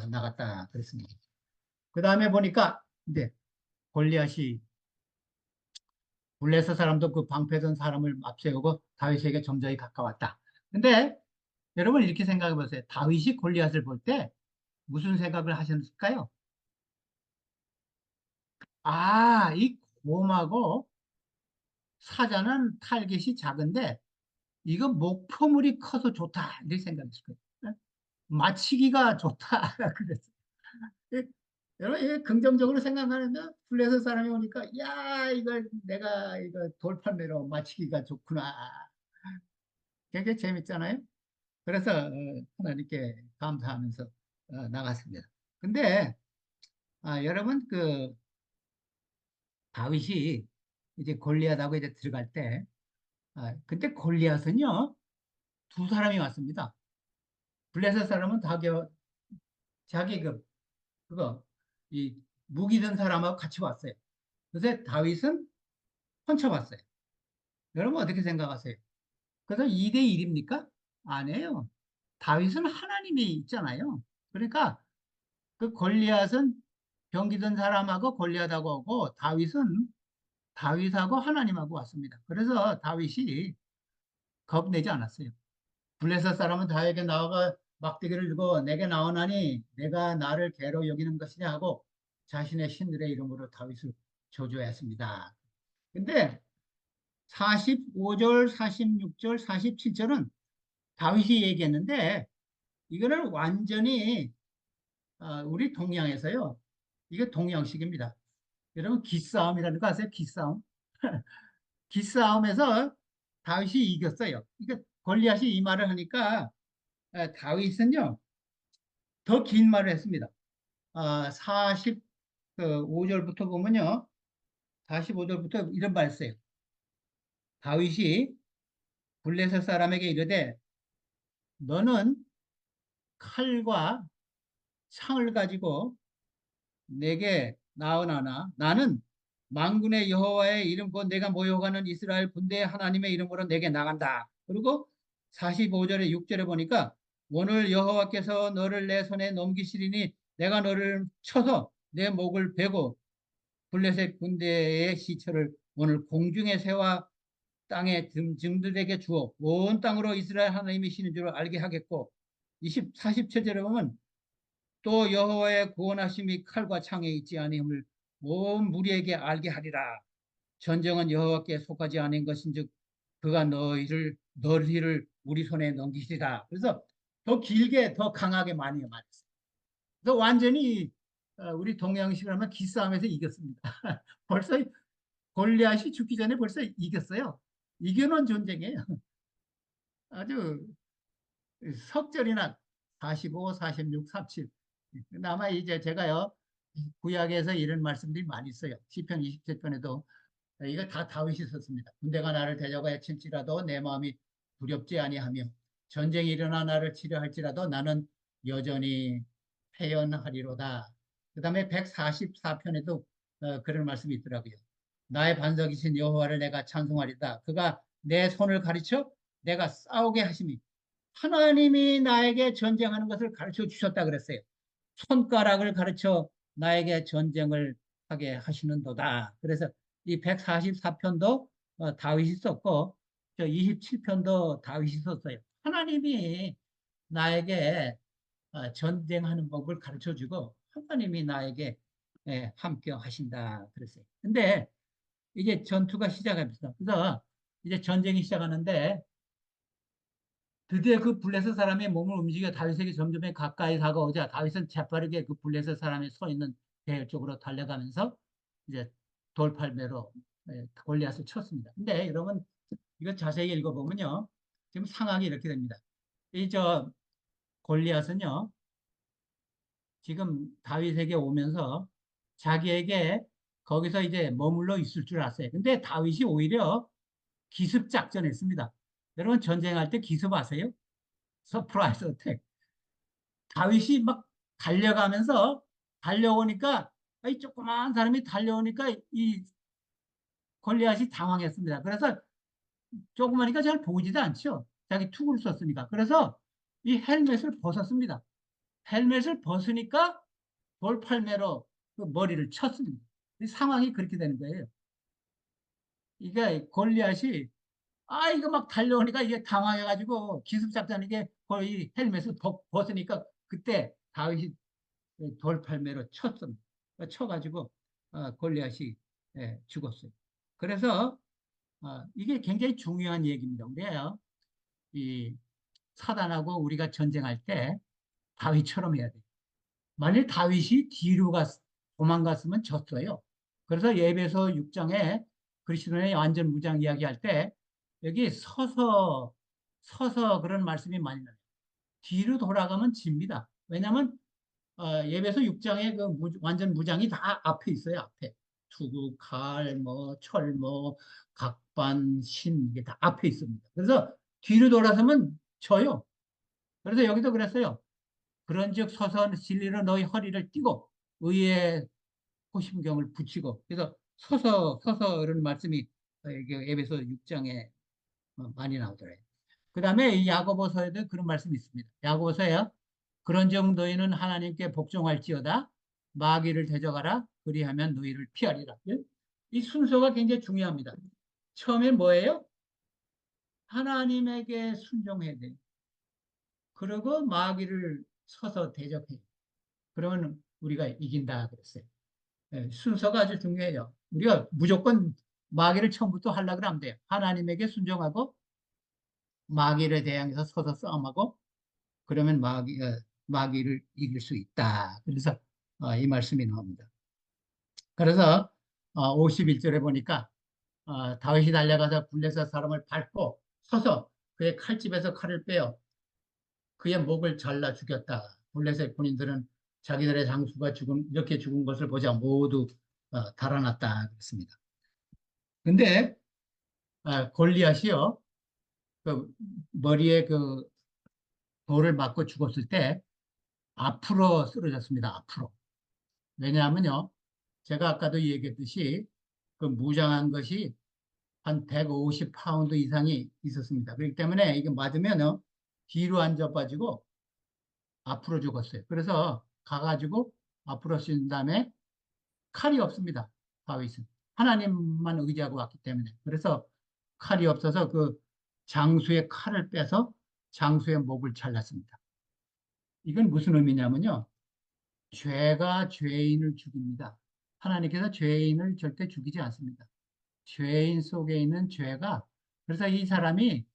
나갔다 그랬습니다. 그 다음에 보니까 이제 골리앗이 블레셋 사람도 그 방패던 사람을 앞세우고 다윗에게 점점이 가까웠다. 근데 여러분 이렇게 생각해 보세요. 다윗이 골리앗을 볼 때 무슨 생각을 하셨을까요? 이 곰하고 사자는 타겟이 작은데 이거 목표물이 커서 좋다 이렇게 생각했을 거예요. 맞히기가 좋다 그랬어요. 여러분 이게 긍정적으로 생각하는데 블레셋 사람이 오니까 야 이걸 내가 이거 돌판매로 맞히기가 좋구나. 되게 재밌잖아요. 그래서 하나님께 감사하면서 나갔습니다. 근데 여러분 그 다윗이 이제 골리앗하고 이제 들어갈 때 근데 골리앗은요 두 사람이 왔습니다. 블레셋 사람은 자기 그거 이 무기 든 사람하고 같이 왔어요. 그래서 다윗은 혼자 왔어요. 여러분 어떻게 생각하세요? 그래서 2대 1입니까? 아니에요. 다윗은 하나님이 있잖아요. 그러니까 그 골리앗은 병기던 사람하고 골리앗하고 오고 다윗하고 하나님하고 왔습니다. 그래서 다윗이 겁내지 않았어요. 블레셋 사람은 다윗에게 나아가 막대기를 들고 내게 나오나니 내가 나를 개로 여기는 것이냐 하고 자신의 신들의 이름으로 다윗을 저주했습니다. 근데 45절, 46절, 47절은 다윗이 얘기했는데 이거는 완전히 우리 동양에서요. 이게 동양식입니다. 여러분 기싸움이라는 거 아세요? 기싸움. 기싸움에서 다윗이 이겼어요. 이게 골리앗이 이 말을 하니까 다윗은요 더 긴 말을 했습니다. 45절부터 보면요, 45절부터 이런 말 했어요. 다윗이 블레셋 사람에게 이르되 너는 칼과 창을 가지고 내게 나오나나 나는 만군의 여호와의 이름 곧 내가 모여가는 이스라엘 군대의 하나님의 이름으로 내게 나간다. 그리고 45절에 6절에 보니까 오늘 여호와께서 너를 내 손에 넘기시리니 내가 너를 쳐서 내 목을 베고 블레셋 군대의 시체를 오늘 공중의 새와 땅의 증들에게 주어 온 땅으로 이스라엘 하나님이시는 줄 알게 하겠고 47절에 보면 또 여호와의 구원하심이 칼과 창에 있지 아니함을 온 무리에게 알게 하리라. 전쟁은 여호와께 속하지 않은 것인즉 그가 너희를 우리 손에 넘기시리라. 그래서 더 길게 더 강하게 많이 말했어요. 그래서 완전히 우리 동양식으로 하면 기싸움에서 이겼습니다. 벌써 골리앗이 죽기 전에 벌써 이겼어요. 이겨놓은 전쟁이에요. 아주 석절이나 45, 46, 47. 아마 이제 제가요 구약에서 이런 말씀들이 많이 있어요. 시편 27편에도 이거 다 다윗이 썼습니다. 군대가 나를 대적하여 칠지라도 내 마음이 두렵지 아니하며 전쟁이 일어나 나를 치려 할지라도 나는 여전히 패연하리로다. 그 다음에 144편에도 그런 말씀이 있더라고요. 나의 반석이신 여호와를 내가 찬송하리다. 그가 내 손을 가르쳐 내가 싸우게 하심이 하나님이 나에게 전쟁하는 것을 가르쳐 주셨다 그랬어요. 손가락을 가르쳐 나에게 전쟁을 하게 하시는도다. 그래서 이 144편도 다윗이 썼고 27편도 다윗이 썼어요. 하나님이 나에게 전쟁하는 법을 가르쳐 주고 하나님이 나에게 함께 하신다 그랬어요. 근데 이제 전투가 시작합니다. 그래서 이제 전쟁이 시작하는데 드디어 그 블레셋 사람의 몸을 움직여 다윗에게 점점 가까이 다가오자 다윗은 재빠르게 그 블레셋 사람이 서 있는 배 쪽으로 달려가면서 이제 돌팔매로 골리앗을 쳤습니다. 근데 여러분 이거 자세히 읽어보면요. 지금 상황이 이렇게 됩니다. 이 저 골리앗은요. 지금 다윗에게 오면서 자기에게 거기서 이제 머물러 있을 줄 알았어요. 근데 다윗이 오히려 기습 작전했습니다. 여러분 전쟁할 때 기습 아세요? 서프라이즈 어택. 다윗이 막 달려가면서 달려오니까 이 조그마한 사람이 달려오니까 이 골리앗이 당황했습니다. 그래서 조그마니까 잘 보이지도 않죠. 자기 투구를 썼으니까. 그래서 이 헬멧을 벗었습니다. 헬멧을 벗으니까 돌팔매로 그 머리를 쳤습니다. 이 상황이 그렇게 되는 거예요. 이게 골리앗이 이거 막 달려오니까 이게 당황해가지고 기습작전 이게 거의 헬멧을 벗으니까 그때 다윗이 돌팔매로 쳤습니다. 쳐가지고 골리앗이 죽었어요. 그래서 이게 굉장히 중요한 얘기입니다. 우리가요, 이 사단하고 우리가 전쟁할 때 다윗처럼 해야 돼요. 만일 다윗이 뒤로 도망갔으면 졌어요. 그래서 예배서 6장에 그리스도의 완전 무장 이야기할 때 여기 서서 그런 말씀이 많이 나요. 뒤로 돌아가면 집니다. 왜냐하면 예배서 6장에 그 완전 무장이 다 앞에 있어요. 앞에 투구, 칼, 뭐 철, 뭐 각반, 신 이게 다 앞에 있습니다. 그래서 뒤로 돌아서면 져요. 그래서 여기도 그랬어요. 그런즉 서서 진리로 너희 허리를 띠고 의의 호심경을 붙이고 그래서 서서 이런 말씀이 에베소 6장에 많이 나오더래요. 그 다음에 이 야고보서에도 그런 말씀이 있습니다. 야고보서에 그런즉 너희는 하나님께 복종할지어다 마귀를 대적하라. 그리하면 너희를 피하리라. 이 순서가 굉장히 중요합니다. 처음에 뭐예요? 하나님에게 순종해야 돼요. 그리고 마귀를 서서 대적해. 그러면 우리가 이긴다 그랬어요. 예, 순서가 아주 중요해요. 우리가 무조건 마귀를 처음부터 하려고 하면 돼요. 하나님에게 순종하고 마귀를 대항해서 서서 싸움하고 그러면 마귀를 이길 수 있다. 그래서 이 말씀이 나옵니다. 그래서 51절에 보니까 다윗이 달려가서 블레셋 사람을 밟고 서서 그의 칼집에서 칼을 빼어 그의 목을 잘라 죽였다. 블레셋 군인들은 자기들의 장수가 이렇게 죽은 것을 보자 모두 달아났다. 그랬습니다. 근데 골리앗이요, 그 머리에 그 돌을 맞고 죽었을 때 앞으로 쓰러졌습니다. 앞으로. 왜냐하면요, 제가 아까도 얘기했듯이 그 무장한 것이 한 150파운드 이상이 있었습니다. 그렇기 때문에 이게 맞으면요, 뒤로 앉아가지고 앞으로 죽었어요. 그래서 가가지고 앞으로 쏜 다음에 칼이 없습니다. 다윗은. 하나님만 의지하고 왔기 때문에. 그래서 칼이 없어서 그 장수의 칼을 빼서 장수의 목을 잘랐습니다. 이건 무슨 의미냐면요. 죄가 죄인을 죽입니다. 하나님께서 죄인을 절대 죽이지 않습니다. 죄인 속에 있는 죄가, 그래서 이 사람이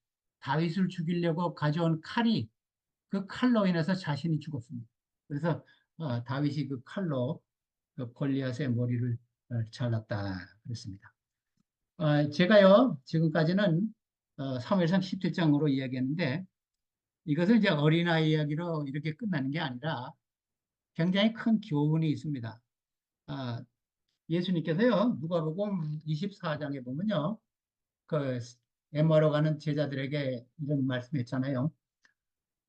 다윗을 죽이려고 가져온 칼이 그 칼로 인해서 자신이 죽었습니다. 그래서 다윗이 그 칼로 그 골리앗의 머리를 잘랐다 그랬습니다. 제가요 지금까지는 사무엘상 17장으로 이야기했는데 이것은 이제 어린아이 이야기로 이렇게 끝나는 게 아니라 굉장히 큰 교훈이 있습니다. 아, 예수님께서요 누가복음 24장에 보면요 그 엠마오로 가는 제자들에게 이런 말씀했잖아요.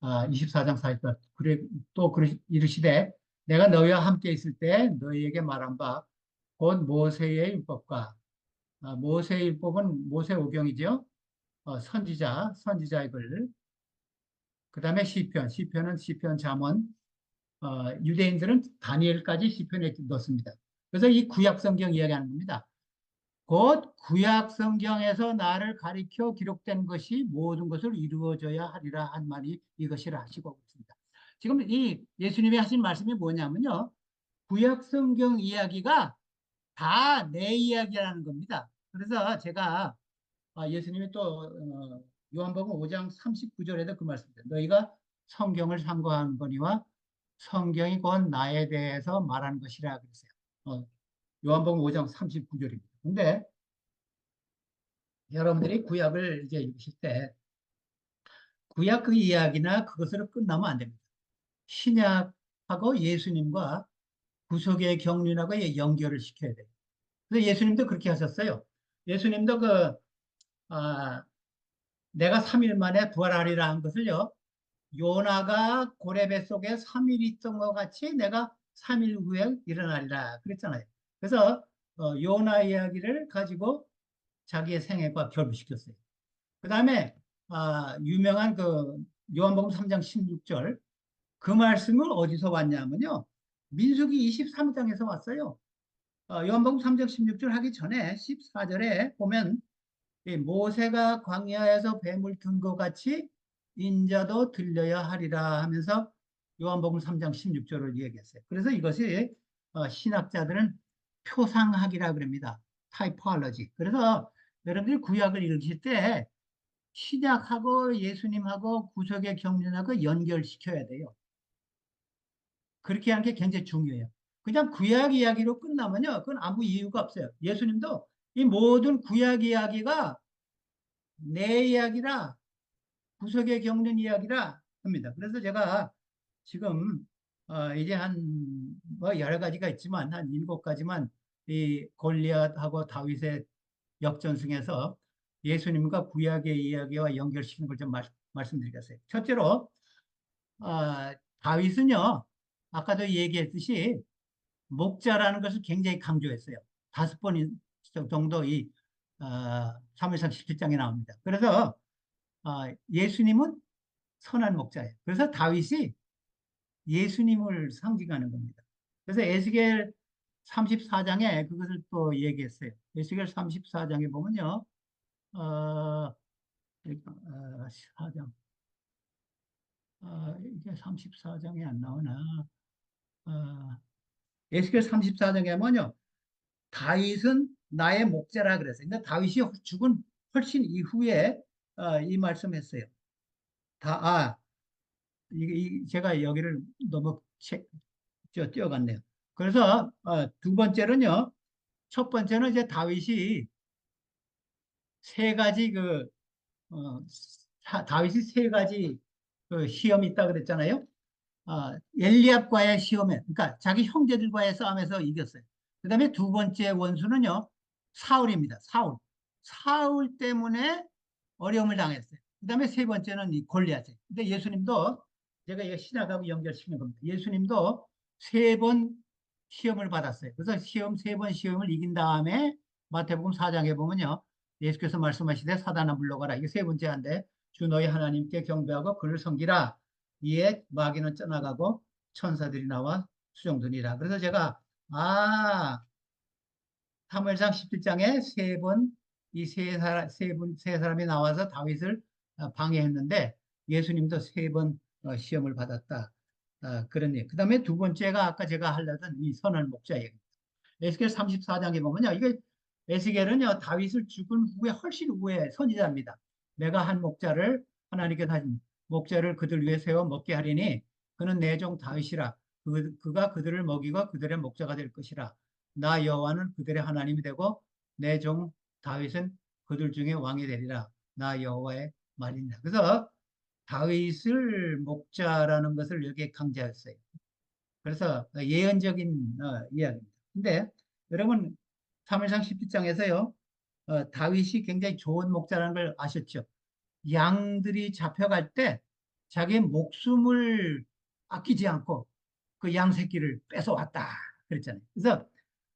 24장 40절. 그래, 또 이르시되 내가 너희와 함께 있을 때 너희에게 말한 바 곧 모세의 율법과 모세의 율법은 모세오경이죠. 선지자의 글. 그다음에 시편은 시편 잠언. 유대인들은 다니엘까지 시편에 넣습니다. 그래서 이 구약 성경 이야기하는 겁니다. 곧 구약 성경에서 나를 가리켜 기록된 것이 모든 것을 이루어져야 하리라 한 말이 이것이라 하시고 있습니다. 지금 이 예수님이 하신 말씀이 뭐냐면요. 구약 성경 이야기가 다 내 이야기라는 겁니다. 그래서 제가 예수님이 또 요한복음 5장 39절에도 그 말씀입니다. 너희가 성경을 상고한 거니와 성경이 곧 나에 대해서 말한 것이라 그랬어요. 요한복음 5장 39절입니다. 근데 여러분들이 구약을 이제 읽으실 때 구약 그 이야기나 그것으로 끝나면 안 됩니다. 신약하고 예수님과 구속의 경륜하고 연결을 시켜야 돼요. 그래서 예수님도 그렇게 하셨어요. 예수님도 아, 내가 3일 만에 부활하리라 한 것을요. 요나가 고레배 속에 3일 있던 것 같이 내가 3일 후에 일어나리라 그랬잖아요. 그래서 요나 이야기를 가지고 자기의 생애과 결부시켰어요. 그 다음에 유명한 그 요한복음 3장 16절 그 말씀을 어디서 왔냐면요. 민수기 23장에서 왔어요. 요한복음 3장 16절 하기 전에 14절에 보면 이 모세가 광야에서 뱀을 든 것 같이 인자도 들려야 하리라 하면서 요한복음 3장 16절을 얘기했어요. 그래서 이것이 신학자들은 표상학이라 그럽니다. 타이포알러지. 그래서 여러분들이 구약을 읽으실 때 신약하고 예수님하고 구속의 경륜하고 연결시켜야 돼요. 그렇게 하는 게 굉장히 중요해요. 그냥 구약 이야기로 끝나면요. 그건 아무 이유가 없어요. 예수님도 이 모든 구약 이야기가 내 이야기라 구속의 겪는 이야기라 합니다. 그래서 제가 지금 이제 뭐 여러 가지가 있지만 한 7가지만 이 골리앗하고 다윗의 역전승에서 예수님과 구약의 이야기와 연결시키는 걸 좀 말씀드리겠어요. 첫째로 다윗은요 아까도 얘기했듯이 목자라는 것을 굉장히 강조했어요. 5번 정도 이 사무엘상 17장에 나옵니다. 그래서 예수님은 선한 목자예요. 그래서 다윗이 예수님을 상징하는 겁니다. 그래서 에스겔 34장에 그것을 또 얘기했어요. 에스겔 34장에 보면요. 어, 4장. 이게 34장에 안 나오나. 어, 에스겔 34장에 뭐냐. 다윗은 나의 목자라 그랬어요. 근데 다윗이 죽은 훨씬 이후에 이 말씀했어요. 제가 여기를 너무 뛰어갔네요. 그래서 두 번째는요. 첫 번째는 이제 다윗이 세 가지 어, 다윗이 세 가지 시험이 있다 그랬잖아요. 엘리압과의 시험에, 그러니까 자기 형제들과의 싸움에서 이겼어요. 그 다음에 두 번째 원수는요, 사울입니다. 사울 때문에 어려움을 당했어요. 그 다음에 세 번째는 이 골리앗이에요. 근데 예수님도, 제가 이거 신약하고 연결시키는 겁니다. 예수님도 세 번 시험을 받았어요. 그래서 세 번 시험을 이긴 다음에 마태복음 4장에 보면요, 예수께서 말씀하시되 사단아 물러가라. 이게 세 번째인데, 주 너희 하나님께 경배하고 그를 섬기라. 이에 마귀는 떠나가고 천사들이 나와 수종드니라. 그래서 제가 아 사무엘상 17장에 세 번 이 세 사람이 나와서 다윗을 방해했는데 예수님도 세 번 시험을 받았다. 그런 얘기. 그다음에 두 번째가 아까 제가 하려던 이 선한 목자 얘기. 에스겔 34장에 보면요. 이게 에스겔은요. 다윗을 죽은 후에 훨씬 후에 선지자입니다. 내가 한 목자를 하나님께 다신 목자를 그들 위해 세워 먹게 하리니 그는 내 종 다윗이라. 그가 그들을 먹이고 그들의 목자가 될 것이라. 나 여호와는 그들의 하나님이 되고 내 종 다윗은 그들 중에 왕이 되리라. 나 여호와의 말이니라. 그래서 다윗을 목자라는 것을 여기에 강조했어요. 그래서 예언적인 이야기입니다. 근데 여러분 사무엘상 17장에서요. 다윗이 굉장히 좋은 목자라는 걸 아셨죠? 양들이 잡혀갈 때 자기 목숨을 아끼지 않고 그 양 새끼를 뺏어왔다 그랬잖아요. 그래서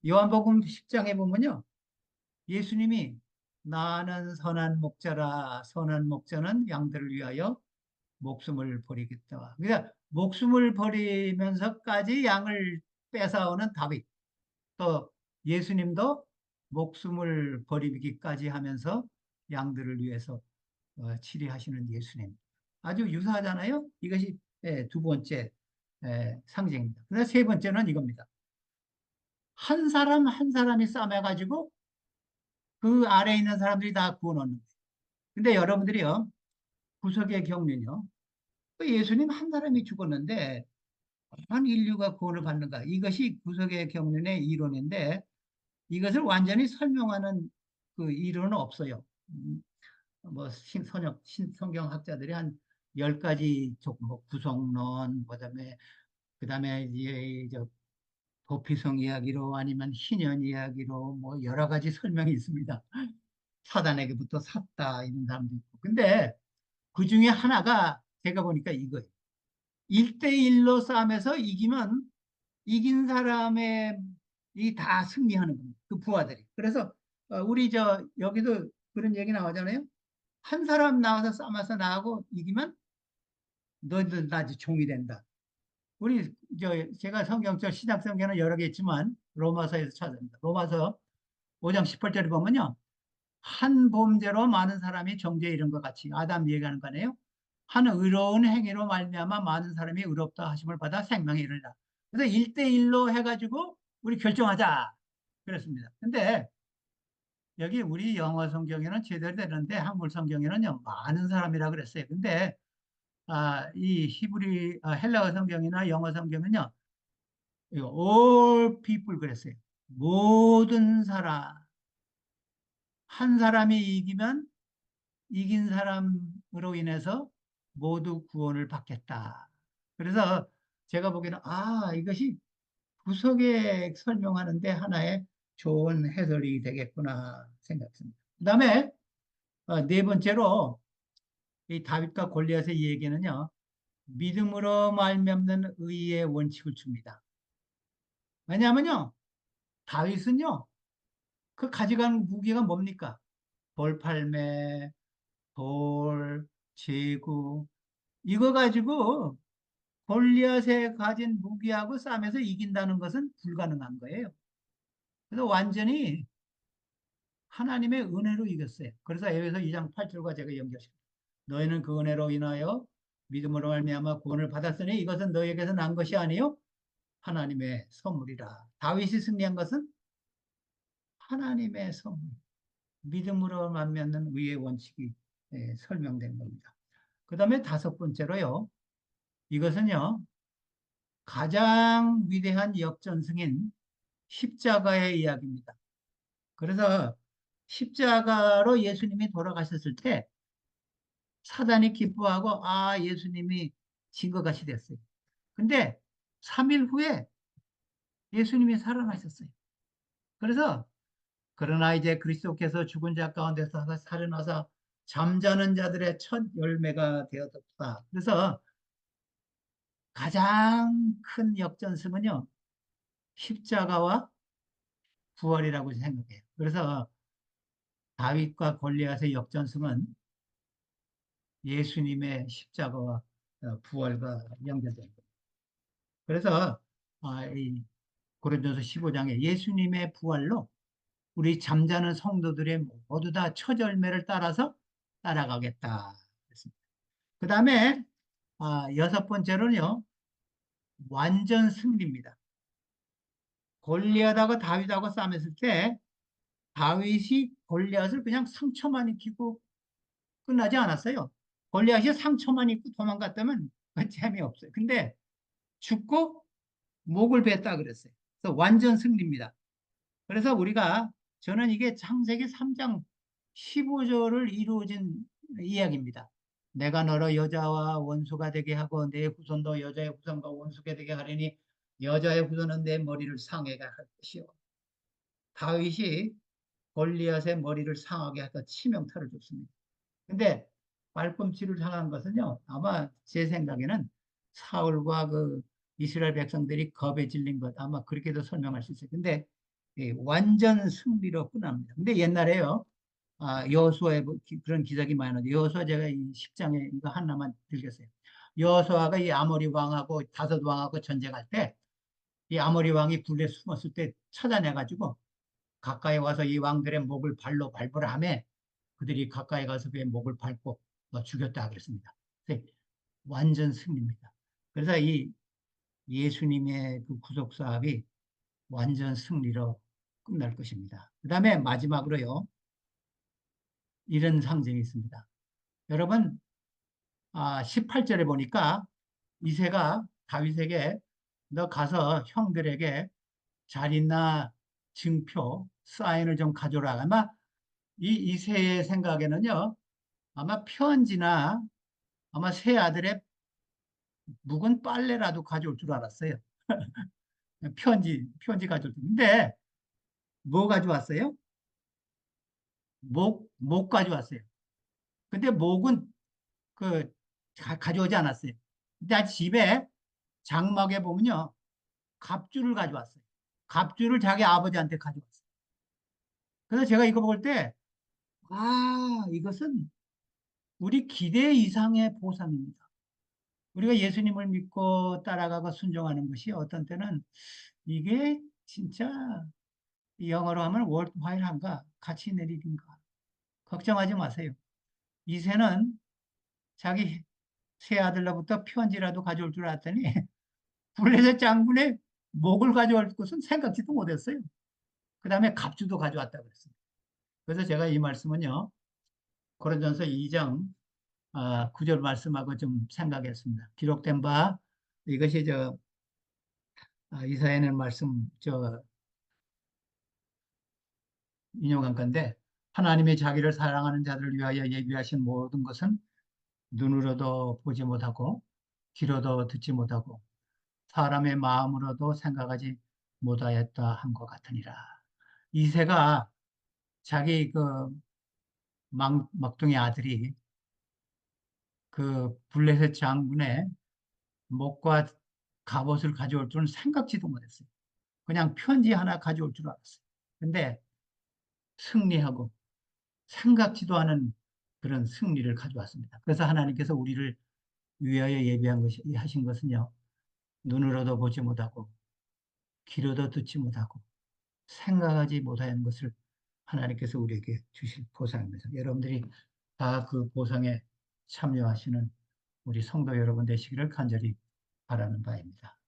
요한복음 10장에 보면요. 예수님이 나는 선한 목자라 선한 목자는 양들을 위하여 목숨을 버리겠다. 그러니까 목숨을 버리면서까지 양을 뺏어오는 다윗. 또 예수님도 목숨을 버리기까지 하면서 양들을 위해서 치리하시는 예수님. 아주 유사하잖아요. 이것이 두 번째 상징입니다. 그래서 세 번째는 이겁니다. 한 사람 한 사람이 싸매가지고 그 아래에 있는 사람들이 다 구원하는 거예요. 근데 여러분들이요. 구석의 경륜이요. 그 예수님 한 사람이 죽었는데 한 인류가 구원을 받는가? 이것이 구속의 경륜의 이론인데 이것을 완전히 설명하는 그 이론은 없어요. 뭐 성경학자들이 한 10가지 뭐 구속론, 그다음에 이제 저 도피성 이야기로 아니면 희년 이야기로 뭐 여러 가지 설명이 있습니다. 사단에게부터 샀다 이런 사람도 있고. 근데 그 중에 하나가 제가 보니까 이거예요. 1대1로 싸움에서 이기면 이긴 사람의 이 다 승리하는 겁니다. 그 부하들이. 그래서 우리 여기도 그런 얘기 나오잖아요. 한 사람 나와서 싸워서 나하고 이기면 너희들 나 종이 된다. 우리 제가 신약 성경은 여러 개 있지만 로마서에서 찾아갑니다. 로마서 5장 18절에 보면요. 한 범죄로 많은 사람이 정죄에 이른 것 같이 아담 얘기하는 거네요. 한 의로운 행위로 말미암아 많은 사람이 의롭다 하심을 받아 생명에 이르리라. 그래서 1대1로 해가지고 우리 결정하자. 그랬습니다. 근데 여기 우리 영어 성경에는 제대로 되는데 한글 성경에는요, 많은 사람이라 그랬어요. 근데 이 헬라어 성경이나 영어 성경은요, 이거 all people 그랬어요. 모든 사람. 한 사람이 이기면 이긴 사람으로 인해서 모두 구원을 받겠다. 그래서 제가 보기에는 이것이 구속에 설명하는데 하나의 좋은 해설이 되겠구나 생각합니다. 그다음에 네 번째로 이 다윗과 골리앗의 얘기는요. 믿음으로 말미암는 의의 원칙을 줍니다. 왜냐하면요. 다윗은요. 그 가져간 무기가 뭡니까? 돌팔매, 돌, 제구 이거 가지고 골리앗에 가진 무기하고 싸움에서 이긴다는 것은 불가능한 거예요. 그래서 완전히 하나님의 은혜로 이겼어요. 그래서 에베소 2장 8절과 제가 연결시킵니다. 너희는 그 은혜로 인하여 믿음으로 말미암아 구원을 받았으니 이것은 너희에게서 난 것이 아니요 하나님의 선물이라. 다윗이 승리한 것은 하나님의 선물. 믿음으로만 맺는 의의 원칙이 설명된 겁니다. 그 다음에 다섯 번째로요. 이것은요. 가장 위대한 역전승인 십자가의 이야기입니다. 그래서 십자가로 예수님이 돌아가셨을 때 사단이 기뻐하고 아 예수님이 진 것 같이 됐어요. 근데 3일 후에 예수님이 살아나셨어요. 그래서 그러나 이제 그리스도께서 죽은 자 가운데서 살아나서 잠자는 자들의 첫 열매가 되었다. 그래서 가장 큰 역전승은요. 십자가와 부활이라고 생각해요. 그래서 다윗과 골리앗의 역전승은 예수님의 십자가와 부활과 연결된 거예요. 그래서 이 고린도서 15장에 예수님의 부활로 우리 잠자는 성도들의 모두 다 첫 열매를 따라서 따라가겠다. 그 다음에 여섯 번째로는요. 완전 승리입니다. 골리앗하고 다윗하고 싸움했을 때 다윗이 골리앗을 그냥 상처만 입히고 끝나지 않았어요. 골리앗이 상처만 입고 도망갔다면 재미없어요. 근데 죽고 목을 뱄다 그랬어요. 그래서 완전 승리입니다. 그래서 우리가 저는 이게 창세기 3장 15절을 이루어진 이야기입니다. 내가 너로 여자와 원수가 되게 하고 내 후손도 여자의 후손과 원수가 되게 하리니 여자의 후손은 내 머리를 상하게 할 것이요. 다윗이 골리앗의 머리를 상하게 해서 치명타를 줬습니다. 근데 발꿈치를 상한 것은요, 아마 제 생각에는 사울과 그 이스라엘 백성들이 겁에 질린 것, 아마 그렇게도 설명할 수 있어요. 근데 완전 승리로 끝납니다. 근데 옛날에요, 여호수아의 그런 기적이 많이 나요. 여호수아 제가 이 10장에 이거 하나만 들겠어요. 여호수아가 이 아모리 왕하고 다섯 왕하고 전쟁할 때, 이 아모리 왕이 굴에 숨었을 때 찾아내가지고 가까이 와서 이 왕들의 목을 발로 밟으라 하며 그들이 가까이 가서 그의 목을 밟고 죽였다 그랬습니다. 완전 승리입니다. 그래서 이 예수님의 그 구속 사업이 완전 승리로 끝날 것입니다. 그 다음에 마지막으로요. 이런 상징이 있습니다. 여러분 18절에 보니까 이새가 다윗에게 너 가서 형들에게 자리나 증표 사인을 좀 가져오라. 아마 이 이새의 생각에는요. 아마 편지나 아마 새 아들의 묵은 빨래라도 가져올 줄 알았어요. 편지 가져올 줄. 근데 뭐 가져왔어요? 목 가져왔어요. 근데 목은 가져오지 않았어요. 근데 집에 장막에 보면요. 갑주를 가져왔어요. 갑주를 자기 아버지한테 가져왔어요. 그래서 제가 이거 볼 때, 이것은 우리 기대 이상의 보상입니다. 우리가 예수님을 믿고 따라가고 순종하는 것이 어떤 때는 이게 진짜 영어로 하면 월드화일한가 가치 내리인가 걱정하지 마세요. 이새는 자기 새 아들로부터 편지라도 가져올 줄 알았더니 블레셋 장군의 목을 가져올 것은 생각지도 못했어요. 그 다음에 갑주도 가져왔다고 그랬어요. 그래서 제가 이 말씀은요. 고린도전서 2장 9절 말씀하고 좀 생각했습니다. 기록된 바 이것이 이사야는 말씀 인용한 건데 하나님의 자기를 사랑하는 자들을 위하여 예비하신 모든 것은 눈으로도 보지 못하고 귀로도 듣지 못하고 사람의 마음으로도 생각하지 못하였다 한 것 같으니라. 이새가 자기 막둥이 아들이 그 블레셋 장군의 목과 갑옷을 가져올 줄은 생각지도 못했어요. 그냥 편지 하나 가져올 줄 알았어요. 근데 승리하고 생각지도 않은 그런 승리를 가져왔습니다. 그래서 하나님께서 우리를 위하여 예비한 것이 하신 것은요. 눈으로도 보지 못하고 귀로도 듣지 못하고 생각하지 못하는 것을 하나님께서 우리에게 주실 보상입니다. 여러분들이 다 그 보상에 참여하시는 우리 성도 여러분 되시기를 간절히 바라는 바입니다.